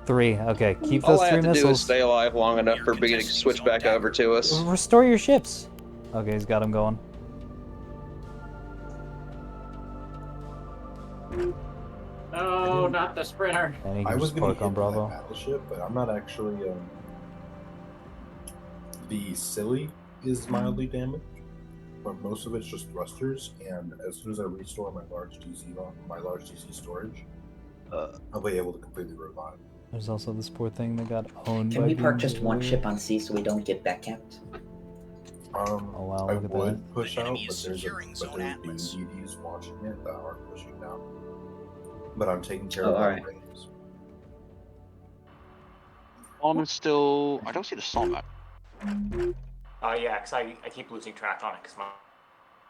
3. Okay, keep All those I 3 have to do is missiles. stay alive long enough for B to switch back over to us. Restore your ships. Okay, he's got him going. No, not the sprinter. And he I can was just gonna park hit on Bravo. that battleship, but I'm not actually. The silly is mildly damaged, but most of it's just thrusters. And as soon as I restore my large DC storage, I'll be able to completely revive. There's also this poor thing that got owned Can by we park just BMG. one ship on C so we don't get backcapped? Oh wow, I look at would that. push The out, enemy but is there's securing zone Atlas. BDs watching it that are pushing down. But I'm taking care Oh, of alright. the rings. Solomon's still. I don't see the Solomon. Yeah, because I keep losing track on it because my.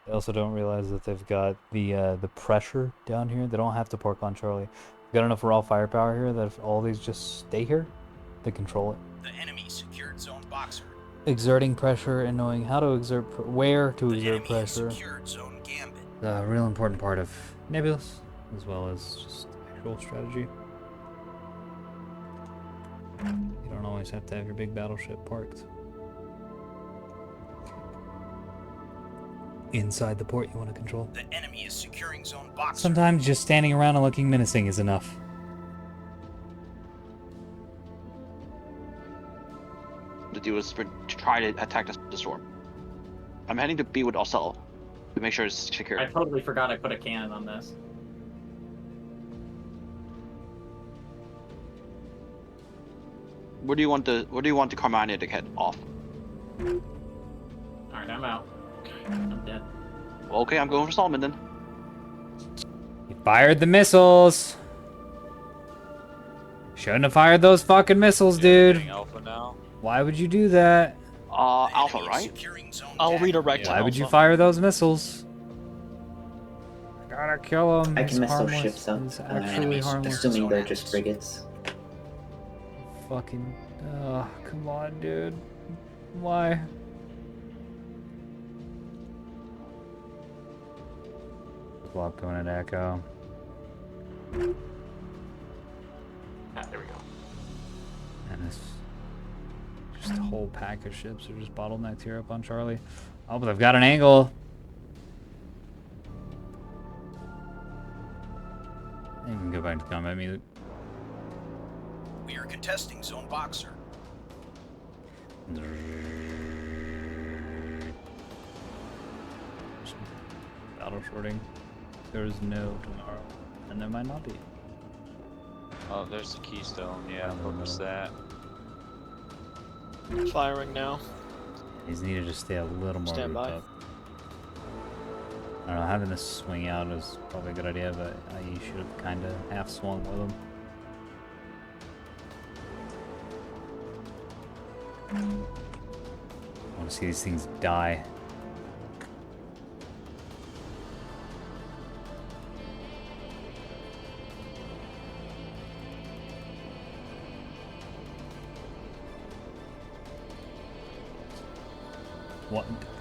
They also don't realize that they've got the pressure down here. They don't have to park on Charlie. We've got enough raw firepower here that if all these just stay here, they control it. The enemy secured zone Boxer. Exerting pressure and knowing how to exert, where to The exert enemy has pressure. secured zone Gambit. A real important part of Nebulous, as well as just actual strategy. You don't always have to have your big battleship parked inside the port you want to control. The enemy is securing zone Boxer. Sometimes just standing around and looking menacing is enough. To do is to try to attack the storm. I'm heading to B with Ocello to make sure it's secure. I totally forgot I put a cannon on this. Where do you want the Carmania to head off? Alright, I'm out. I'm dead. Okay, I'm going for Solomon then. You fired the missiles. Shouldn't have fired those fucking missiles, dude. Alpha now. Why would you do that? Alpha, right? I'll redirect to Why would you Alpha. fire those missiles? Gotta kill him. I He's can mess those harmless. ships up, He's actually harmless. assuming they're just frigates. Fucking. Come on, dude. Why? Block going at Echo. There we go. And it's just a whole pack of ships are just bottlenecked here up on Charlie. Oh, but they've got an angle. You can go back to combat music. We are contesting zone Boxer. Battle shorting. There is no tomorrow, and there might not be. Oh, there's the keystone. Yeah, focus that. Firing now. He's needed to stay a little more Stand roofed by. up. I don't know, having this swing out is probably a good idea, but you should have kind of half swung with him. I want to see these things die.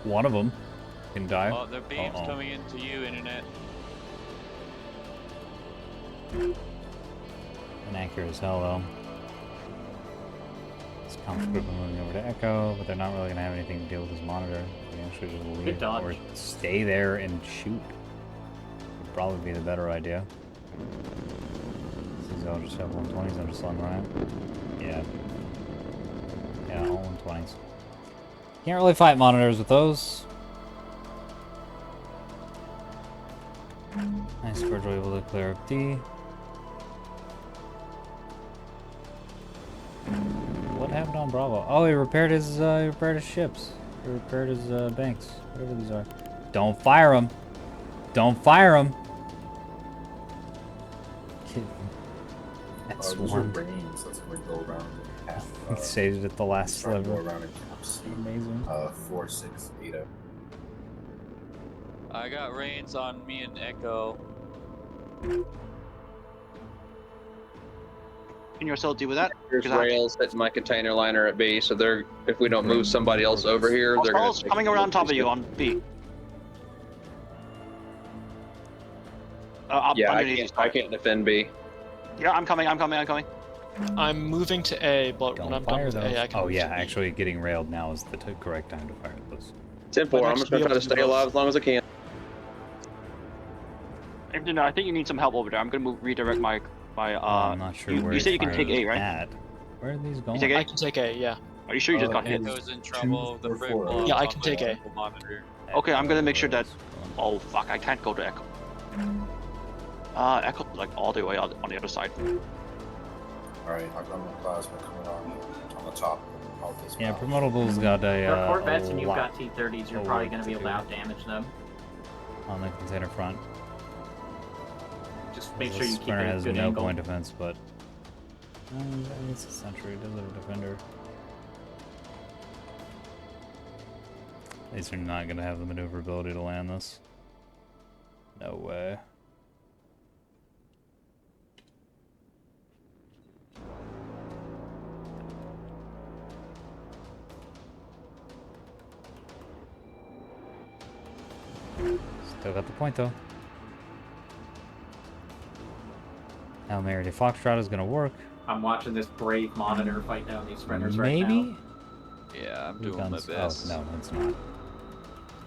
One of them can die. Oh, their beam's coming into you, internet. Inaccurate as hell, though. It's comfortable moving over to Echo, but they're not really going to have anything to deal with his monitor. They actually just leave dodge. or stay there and shoot. Would probably be the better idea. These all just have 120s. I'm just on right. Yeah. Yeah, all 120s. Can't really fight monitors with those. Nice, Virgil able to clear up D. What happened on Bravo? Oh, he repaired his ships. He repaired his banks, whatever these are. Don't fire them. Don't fire them. That's Those are one. brains that's going to go around and half. He saved it at the last Go sliver. around and caps. Amazing. 4, 6, 8. I got reins on me and Echo. Can you still deal with that? There's 'Cause I- rails hitting my container liner at B, so they're if we don't move somebody else over here, they're gonna Hostels coming around top of you on B. Yeah, underneath I can't defend B. Yeah, I'm coming. I'm moving to A, but when I'm done fire with those. A, I can Oh move yeah, to B. actually getting railed now is the correct time to fire those. 10-4, I'm just gonna try to stay alive as long as I can. I think you need some help over there. I'm gonna redirect my. I'm not sure where. You said you can take A, right? At. Where are these going? take A? I can take A, yeah. Are you sure you just got hit? Echo's in trouble. The brick block. Yeah, I can take A. Monitor. Okay, I'm gonna make sure that. Oh fuck! I can't go to Echo. Echo like all the way on the other side. Alright, I've got my plasma coming on the top of this. Yeah, map. Promotable's got a. For Corvettes and you've lot got T-30s, you're of probably work going to be able do to out-damage them. on the container front. Just make The sure you keep Sprinter a has good no angle. point defense, but it's a Sentry. Does have a defender. These are not going to have the maneuverability to land this. No way. Still got the point though. Hail Mary de Foxtrot is gonna work. I'm watching this brave monitor fight down these sprinters right now. Maybe? Yeah, I'm Who doing my guns? best. Oh, no, it's not.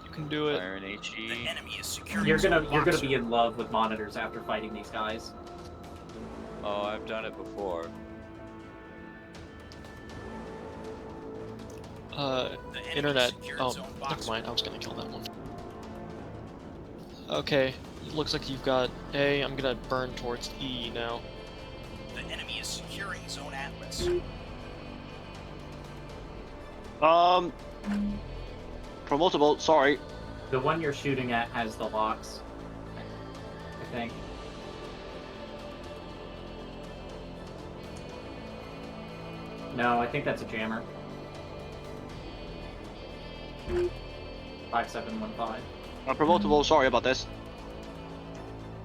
You can do it. Iron HE. The enemy is securing You're zone gonna boxer. be in love with monitors after fighting these guys. Oh, I've done it before. The enemy Internet. secured Oh, zone never boxer. mind. I was gonna kill that one. Okay, looks like you've got A. I'm gonna burn towards E now. The enemy is securing zone Atlas. Promotable. Sorry. The one you're shooting at has the locks, I think. No, I think that's a jammer. 5715. Promotable. Sorry about this.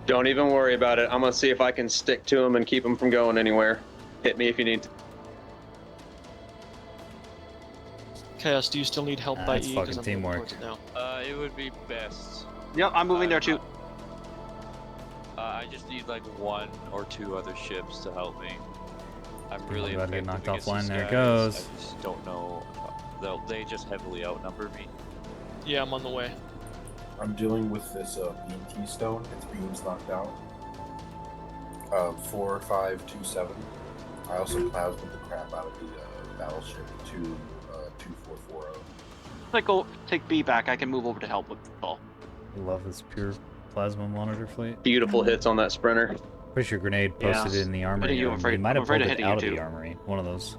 Don't even worry about it. I'm gonna see if I can stick to him and keep him from going anywhere. Hit me if you need to. Chaos, do you still need help by it's E? fucking 'Cause I'm teamwork. moving towards it now. It would be best. Yep, I'm moving there too. I just need like 1 or 2 other ships to help me. I'm really about to get effective knocked against offline. these There it guys. goes. I just don't know. They just heavily outnumber me. Yeah, I'm on the way. I'm dealing with this BT stone. Its beam's knocked out. 4527. I also plasmed the crap out of the battleship to 2440. If I go take B back, I can move over to help with all. Love this pure plasma monitor fleet. Beautiful hits on that sprinter. Push your grenade posted Yeah. in the armory. Hitting you, or I'm afraid- he might I'm have afraid pulled of it hitting you out of too. the armory. One of those.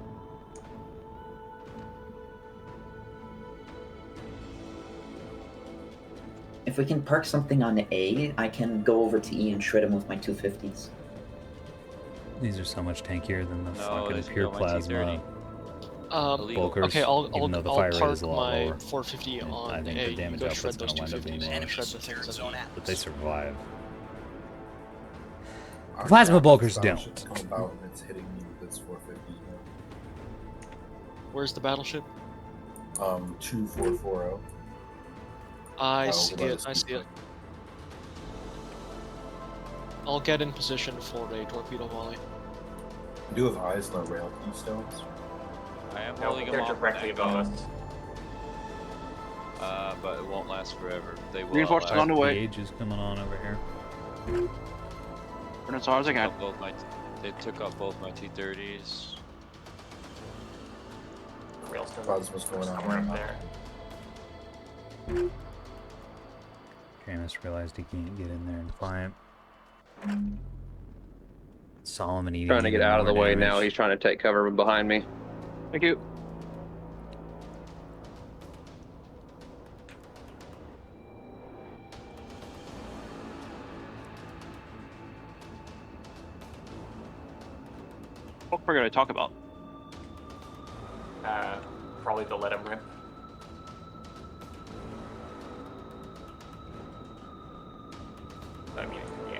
If we can park something on A, I can go over to E and shred him with my 250s. These are so much tankier than the No, fucking these pure go my T30. plasma. Illegal. Bulkers, Okay, I'll even though the fire rate park is a lot my lower. 450 And on I think A. the You damage go output's shred those gonna wind up 250s. being I'll lower. shred the things on Zone E. But they survive. Our Plasma battleship's bulkers don't. come about and it's hitting me with its 450. Where's the battleship? 2440. I Oh, see well, it. that's I see it. good. I'll get in position for a torpedo volley. I do have eyes on the rail keystones. I am No, holding them they're off directly with above Echo, us. but it won't last forever. They will. Reinforcements outlast on the way. Gauge is coming on over here. Burn as hard as I can. They took out both my T30s. Rail still Plasma's going on somewhere right up now. there. Jameis realized he can't get in there and fight. Solomon eating Trying to get even out of the more way damage. now. He's trying to take cover behind me. Thank you. What we're gonna talk about? Probably to let him rip. I mean, yeah.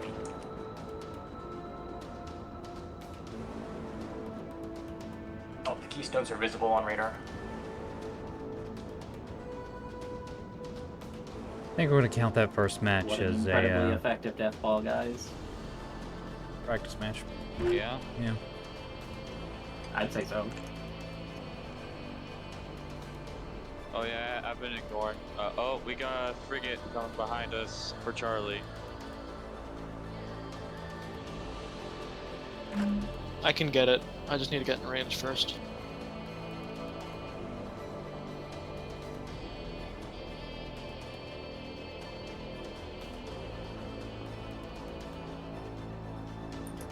Oh, the keystones are visible on radar. I think we're gonna count that first match What an as incredibly a effective death ball, guys. practice match. Yeah. Yeah. I'd say so. Oh yeah, I've been ignoring. Oh, we got a frigate coming behind us for Charlie. I can get it. I just need to get in range first.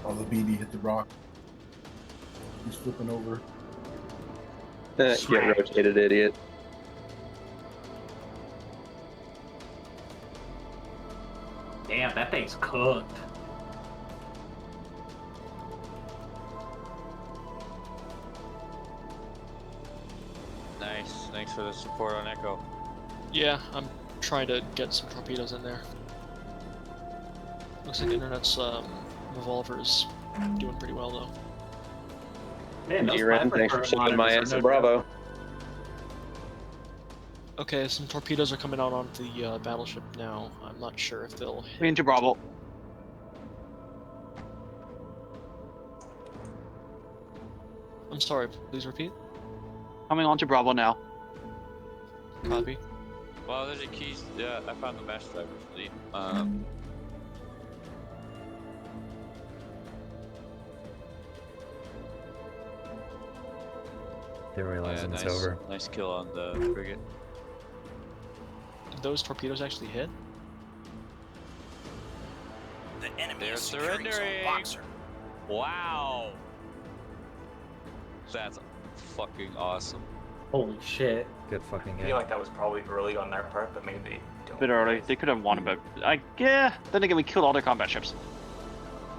Oh, the BB hit the rock. He's flipping over. Get rotated, idiot. Damn, that thing's cooked. Nice. Thanks for the support on Echo. Yeah, I'm trying to get some torpedoes in there. Looks like Internet's revolver's doing pretty well though. Man, those You're in. Thanks for shipping my ass to Bravo. Okay, some torpedoes are coming out onto the battleship now. I'm not sure if they'll hit. Into Bravo. I'm sorry, please repeat. Coming on to Bravo now. Copy. Well, there's a key. Yeah, I found the mass driver fleet. They're realizing nice, it's over. Nice kill on the frigate. Did those torpedoes actually hit? The enemy They're is securing zone surrendering. Boxer. Wow. That's fucking awesome. Holy shit. Good fucking I game. feel like that was probably early on their part, but maybe they don't. A bit early. They could have won, but yeah. Then again, we killed all their combat ships.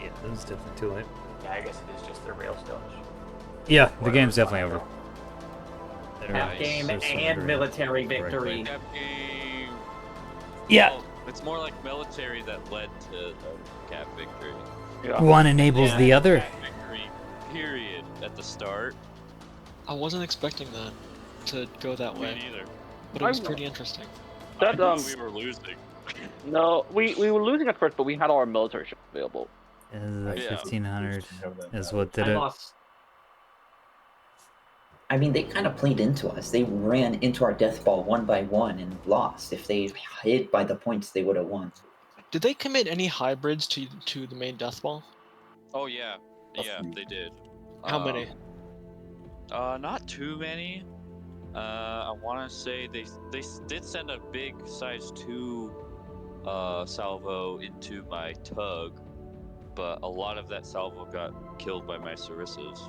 Yeah, that was definitely too late. Yeah, I guess it is just the rail stillage. Yeah, the game's definitely over. Half game and military victory. Cap game. Yeah. Well, it's more like military that led to the cap victory. Yeah. One enables the other. Cap victory, period, at the start. I wasn't expecting that to go that way, Me neither. but it was pretty interesting. I That knew we were losing. No, we were losing at first, but we had all our military ships available. The Yeah. 1500 is what did I it. lost. I mean, they kind of played into us. They ran into our death ball one by one and lost. If they hit by the points, they would have won. Did they commit any hybrids to the main death ball? Oh yeah, yeah, they did. How many? Not too many. I want to say they did send a big size 2 salvo into my tug, but a lot of that salvo got killed by my Sarissas.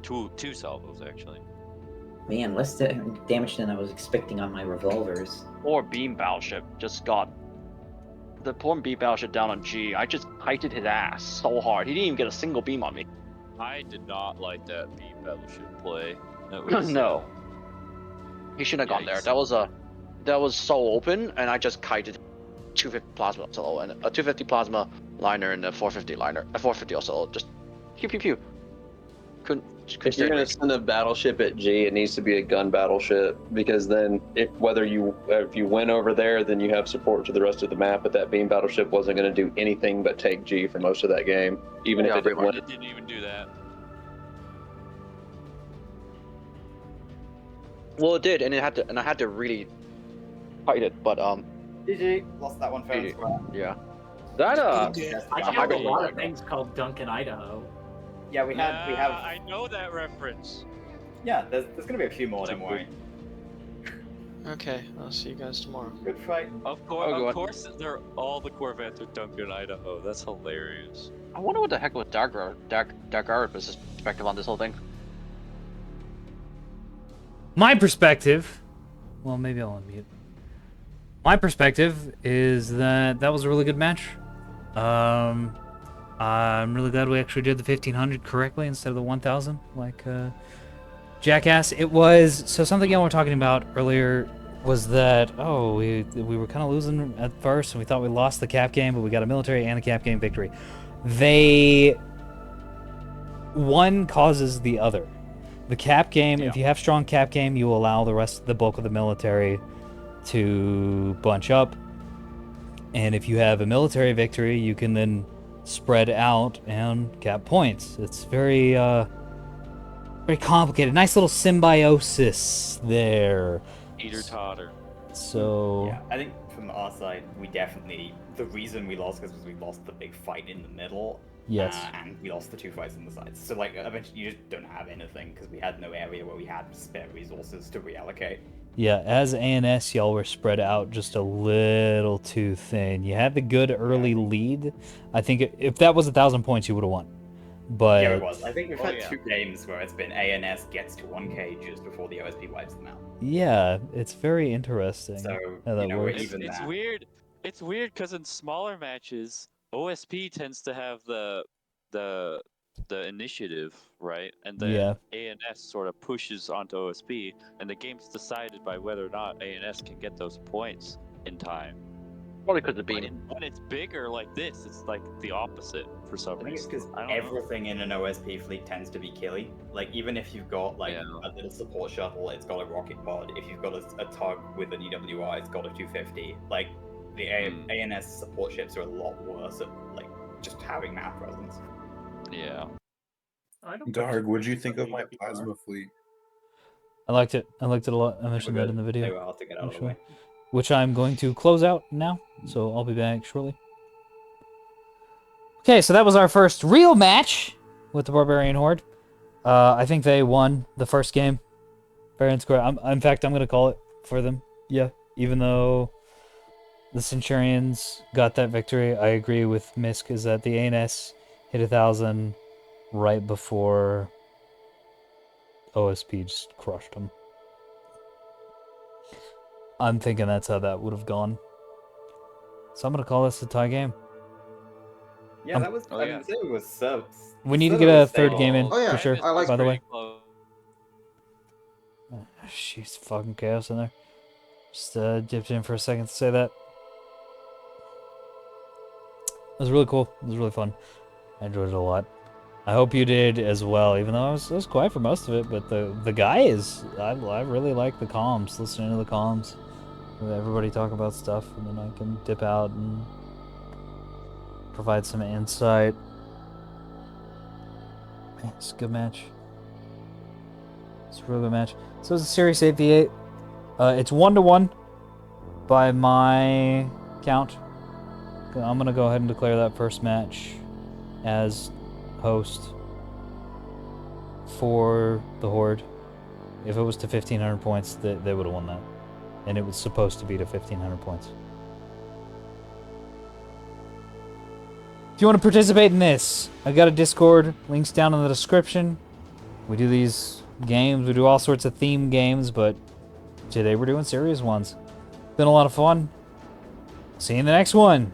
Two salvos actually. Man, less damage than I was expecting on my revolvers. Or beam battleship just got the poor beam battleship down on G. I just kited his ass so hard. He didn't even get a single beam on me. I did not like that beam battleship play. That was, No. He shouldn't have gone there. Yikes. That was so open, and I just kited 250 plasma solo and a 250 plasma liner and a 450 liner, a 450 also just pew pew pew. Couldn't If you're gonna send a battleship at G, it needs to be a gun battleship, because then if you win over there, then you have support to the rest of the map. But that beam battleship wasn't gonna do anything but take G for most of that game, even if it didn't win. It didn't even do that. Well, it did, and I had to really fight it. But GG, lost that one first. yeah, that I killed a lot of things called Duncan, Idaho. Yeah, we have. I know that reference. Yeah, there's gonna be a few more. Don't worry. Okay, I'll see you guys tomorrow. Good fight. Of course, they're all the Corvettes are Duncan, Idaho. That's hilarious. I wonder what the heck was Dark Arab's perspective on this whole thing. My perspective, well, maybe I'll unmute. My perspective is that was a really good match. I'm really glad we actually did the 1500 correctly instead of the 1000, like Jackass. It was, so something y'all were talking about earlier was that, oh, we were kind of losing at first, and we thought we lost the cap game, but we got a military and a cap game victory. One causes the other. The cap game, if you have strong cap game, you allow the rest of the bulk of the military to bunch up. And if you have a military victory, you can then spread out and cap points. It's very, very complicated. Nice little symbiosis there. Eater totter. So... Yeah, I think from our side, the reason we lost was we lost the big fight in the middle. Yes. And we lost the 2 fights on the sides. So, like, eventually you just don't have anything because we had no area where we had spare resources to reallocate. Yeah, as ANS, y'all were spread out just a little too thin. You had the good early lead. I think if that was 1,000 points, you would have won. But Yeah, it was. I think we've had 2 games where it's been ANS gets to 1k just before the OSP wipes them out. yeah, it's very interesting So, how that you know, we're works. even It's that. weird. It's weird because in smaller matches, OSP tends to have the initiative, right? And then ANS sort of pushes onto OSP, and the game's decided by whether or not ANS can get those points in time. Probably because of being. When it's bigger like this, it's like the opposite for some I think it's reason. because everything in an OSP fleet tends to be killy. Like, even if you've got, like, a little support shuttle, it's got a rocket pod. If you've got a tug with an EWI, it's got a 250. Like, the ANS support ships are a lot worse at, like, just having map presence. Yeah. Darg, what'd you think of my plasma fleet? I liked it. I liked it a lot. I mentioned that in the video. They were hard to get out of the way. Which I'm going to close out now, so I'll be back shortly. Okay, so that was our first real match with the Barbarian Horde. I think they won the first game. Fair and square. In fact, I'm going to call it for them. Yeah, even though the Centurions got that victory, I agree with Misk, is that the ANS hit 1,000 right before OSP just crushed them. I'm thinking that's how that would have gone. So I'm going to call this a tie game. Yeah, that was. I mean, it was so. We need to get a third game in, Oh yeah, for sure, I like by the way. She's fucking chaos in there. Just dipped in for a second to say that. It was really cool. It was really fun. I enjoyed it a lot. I hope you did as well, even though I was quiet for most of it, but the guy is... I really like the comms, listening to the comms. Everybody talk about stuff, and then I can dip out and provide some insight. Man, it's a good match. It's a really good match. So it's a Series 8v8. It's 1-1 by my count. I'm going to go ahead and declare that first match as host for the Horde. If it was to 1,500 points, they would have won that. And it was supposed to be to 1,500 points. If you want to participate in this, I got a Discord. Links down in the description. We do these games. We do all sorts of theme games, but today we're doing serious ones. Been a lot of fun. See you in the next one.